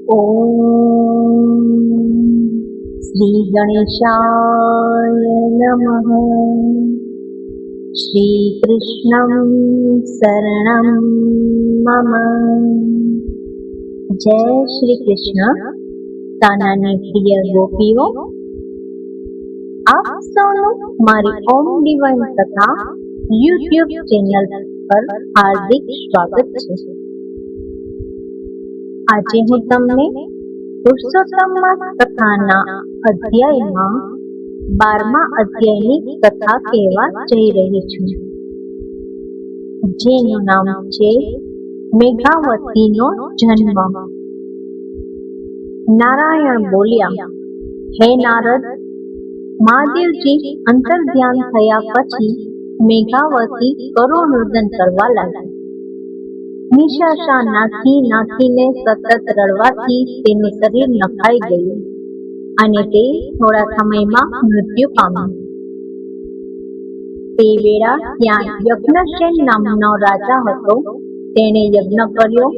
ઓમ શ્રી ગણેશાય નમઃ. શ્રી કૃષ્ણં શરણં મમ. જય શ્રી કૃષ્ણ. તાનાની પ્રિય ગોપીઓ, આપ સૌનું મારી ઓમ ડિવાઇન કથા યુટ્યુબ ચેનલ પર હાર્દિક સ્વાગત છે. આજે હું તમને પુરુષોત્તમ માસ કથાના અધ્યાયમાં 12મા અધ્યાયની કથા કહેવા જઈ રહી છું, જેનું નામ છે મેઘાવતીનો જન્મ. નારાયણ બોલ્યા, હે નારદ, મહાદેવજી અંતર ધ્યાન થયા પછી મેઘાવતી કરુણરુદન કરવા લાગી. નિશાશા નાખીને સતત રડવાથી તેનું શરીર નખાઈ ગયું અને તે થોડા સમયમાં મૃત્યુ પામ્યું. તે વેળા ત્યાં યજ્ઞસેન નામનો રાજા હતો. તેણે યજ્ઞ કર્યો.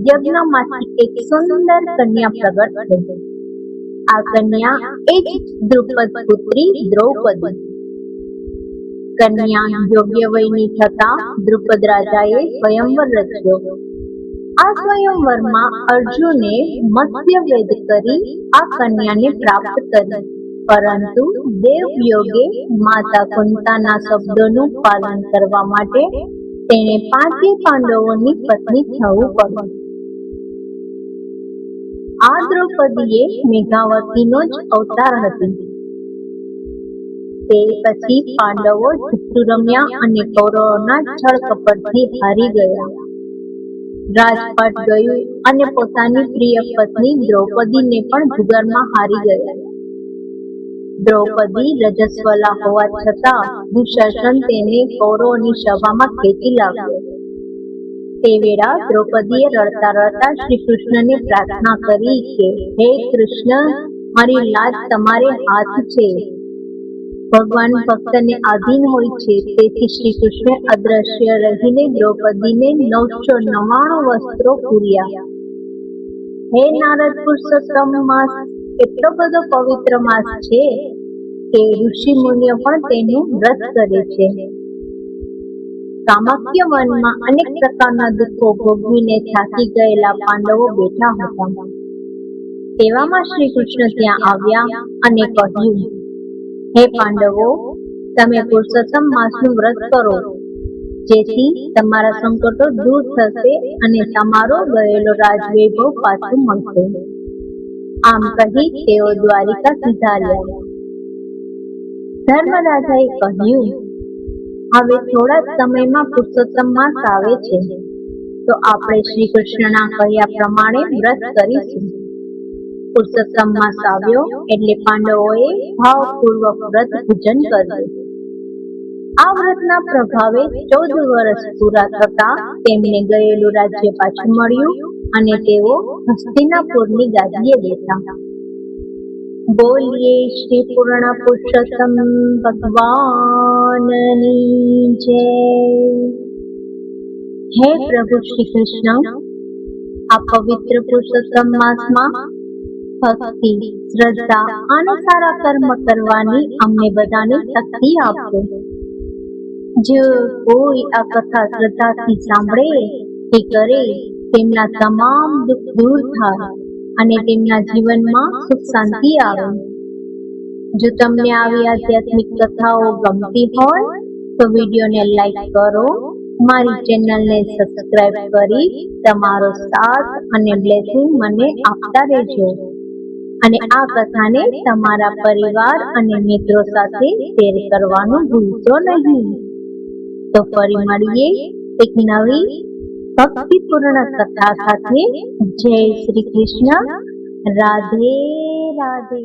યજ્ઞમાંથી એક સુંદર કન્યા પ્રગટ થઈ. આ કન્યા એ જ દ્રુપદ પુત્રી દ્રૌપદી. કન્યા યોગ્ય વયની થતા દ્રુપદ રાજાએ સ્વયંવર રચ્યો. આ સ્વયંવરમાં અર્જુને મત્સ્યવેદ કરી આ કન્યાને પ્રાપ્ત કરી, પરંતુ દેવયોગે માતા કુંતાના શબ્દોનું પાલન કરવા માટે તેણે 5 પાંડવોની પત્ની થવું પડ્યું. આ દ્રૌપદીએ મેઘાવતીનો જ અવતાર હતી. તે પછી પાંડવો જુઠ્ઠું રમ્યા અને કૌરવોના છળ કપટથી હારી ગયા. રાજપાટ ગયું અને પોતાની પ્રિય પત્ની દ્રૌપદીને પણ જુગારમાં હારી ગયા. દ્રૌપદી રજસ્વલા હોવા છતાં દુશાસન તેને કૌરવોની સભામાં ખેંચી લાવ્યો. તે વેળા દ્રૌપદીએ રડતા રડતા શ્રી કૃષ્ણને પ્રાર્થના કરી કે, હે કૃષ્ણ, મારી લાજ તમારે હાથ છે. ભગવાન ભક્તને આધીન હોય છે, તેથી શ્રી કૃષ્ણે અદ્રશ્ય રહીને દ્રૌપદીને 999 વસ્ત્રો પૂર્યા. હે નારદ, પુરુષોત્તમ માસ એટલો બધો પવિત્ર માસ છે કે ઋષિ મુનિઓ પણ તેનું વ્રત કરે છે. કામાખ્ય વનમાં અનેક પ્રકારના દુઃખો ભોગવીને થાકી ગયેલા પાંડવો બેઠા હતા. તેવામાં શ્રી કૃષ્ણ ત્યાં આવ્યા અને કહ્યું, હે પાંડવો, તમે પુરુષોત્તમ માસનું વ્રત કરો, જેથી તમારા સંકટો દૂર થશે અને તમારો ગયેલો રાજવૈભવ પાછું મળશે. આમ કહી તેઓ દ્વારિકા સુધાર્યા. ધર્મરાજાએ કહ્યું, હવે થોડા સમયમાં પુરુષોત્તમ માસ આવે છે, તો આપણે શ્રી કૃષ્ણના કહ્યા પ્રમાણે વ્રત કરીશું. પુરુષોત્તમ માસ આવ્યો એટલે પાંડવોએ ભાવપૂર્વક વ્રત પૂજન કર્યું. આ વ્રતના પ્રભાવે 14 વર્ષ પૂરા થતા તેમને ગયેલું રાજ્ય પાછું મળ્યું અને તેઓ હસ્તિનાપુરની ગાદીએ બેઠા. બોલીએ શ્રી પૂર્ણ પુરુષોત્તમ ભગવાનની જય. હે પ્રભુ શ્રી કૃષ્ણ, આ પવિત્ર પુરુષોત્તમ માસમાં ભક્તિ, શ્રદ્ધા અને સારા કર્મ કરવાની અમને બધાને શક્તિ આપો. જો કોઈ આ કથા શ્રદ્ધાથી સાંભળે કે કરે, તેમના તમામ દુઃખ દૂર થાય અને તેમના જીવનમાં સુખ શાંતિ આવે. જો તમને આવી આધ્યાત્મિક કથાઓ ગમતી હોય તો વિડીયોને લાઈક કરો, મારી ચેનલને સબસ્ક્રાઇબ કરી તમારો સાથ અને બ્લેસિંગ મને આપતા રહેજો. અને આ કથાને તમારા પરિવાર અને મિત્રો સાથે શેર કરવાનું ભૂલશો નહીં. તો ફરી મળીએ એક નવી ભક્તિપૂર્ણ કથા સાથે. જય શ્રી કૃષ્ણ. રાધે રાધે.